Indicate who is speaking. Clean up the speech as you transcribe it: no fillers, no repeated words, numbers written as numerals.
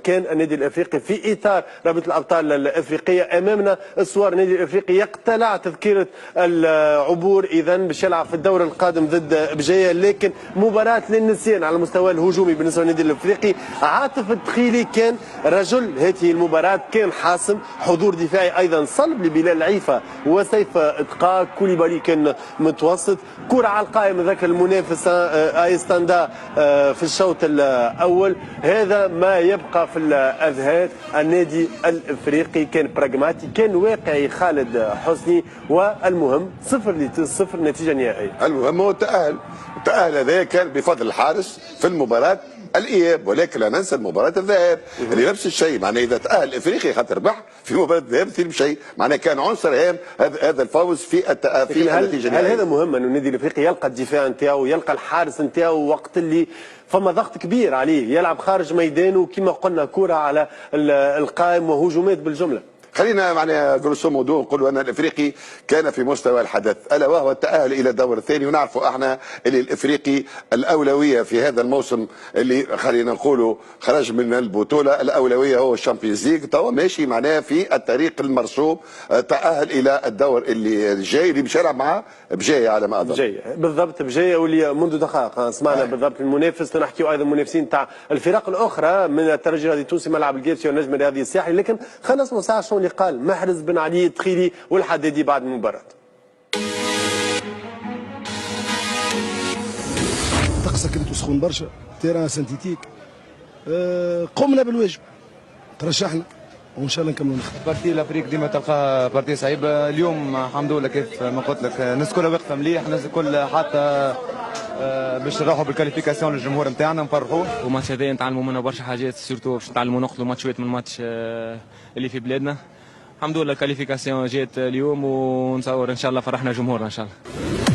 Speaker 1: كان النادي الافريقي في اطار رابطه الابطال الافريقيه. امامنا الصور النادي الافريقي يقتلع تذكره العبور اذا باش يلعب في الدور القادم ضد بجايه، لكن مباراه للنسيان على المستوى الهجومي بالنسبه للنادي الافريقي. عاطف الدخيلي كان رجل هذه المباراه، كان حاسم، حضور دفاعي ايضا صلب لبلال العيفه وسيف اتقاء. كوليبالي كان متوسط، كره على القائم ذاك المنافس ايستاندا في الشوط الاول. هذا ما يبقى في الاذهان. النادي الافريقي كان براغماتي، كان واقعي خالد حسني، والمهم 0-0 نتيجه نهائيه.
Speaker 2: المهم هو التاهل هذا كان بفضل الحارس في المباراه الاياب، ولكن لا ننسى مباراه الذهاب اللي نفس الشيء. معناها اذا تاهل الافريقي خاطر ربح في مباراه الذهاب مثل شيء، معناها كان عنصر هام هذا الفوز في النتيجه النهائيه.
Speaker 1: هل هذا مهم انه النادي الافريقي يلقى الدفاع نتاعو، يلقى الحارس نتاعو وقت اللي فما ضغط كبير عليه، يلعب خارج ميدانه كما قلنا كره على القائم وهجومات بالجمله؟
Speaker 2: خلينا معناها جروسو موضوع نقولوا ان الافريقي كان في مستوى الحدث، الا وهو التاهل الى الدور الثاني. ونعرفوا احنا اللي الافريقي الاولويه في هذا الموسم اللي خلينا نقولوا خرج من البطوله، الاولويه هو الشامبيونز ليج. توا ماشي معناها في الطريق المرسوم، تاهل الى الدور اللي الجاي اللي باش يلعب معاه بجايه على ما اظن.
Speaker 1: بجايه بالضبط، بجايه واللي منذ دقائق سمعنا بالضبط المنافس. نحكيو ايضا منافسين تاع الفرق الاخرى من الترجي الرياضي التونسي، ملعب القادسي والنجم الرياضي الساحلي. لكن خلينا نسمعوا ساعه شنو اللي قال محرز بن علي الدخيلي والحدادي بعد المباراه.
Speaker 3: طقسه كنت سخون برشا، تيران سنتيتيك، قمنا بالواجب، ترشحنا وان شاء الله نكملوا نخدموا.
Speaker 4: بارتي الافريق ديما تلقى بارتي صعيبه. اليوم الحمد لله كيف ما قلت لك الناس كلها واقفه مليح، الناس الكل حتى باش نروحوا بالكاليفيكاسيون للجمهور نتاعنا نفرحوه.
Speaker 5: والماتش هذا نتعلموا منه برشا حاجات، سورتو باش نتعلموا ناخذوا ماتشات من الماتش اللي في بلادنا. الحمد لله الكاليفيكاسيون جات اليوم، ونصور ان شاء الله فرحنا جمهورنا ان شاء الله.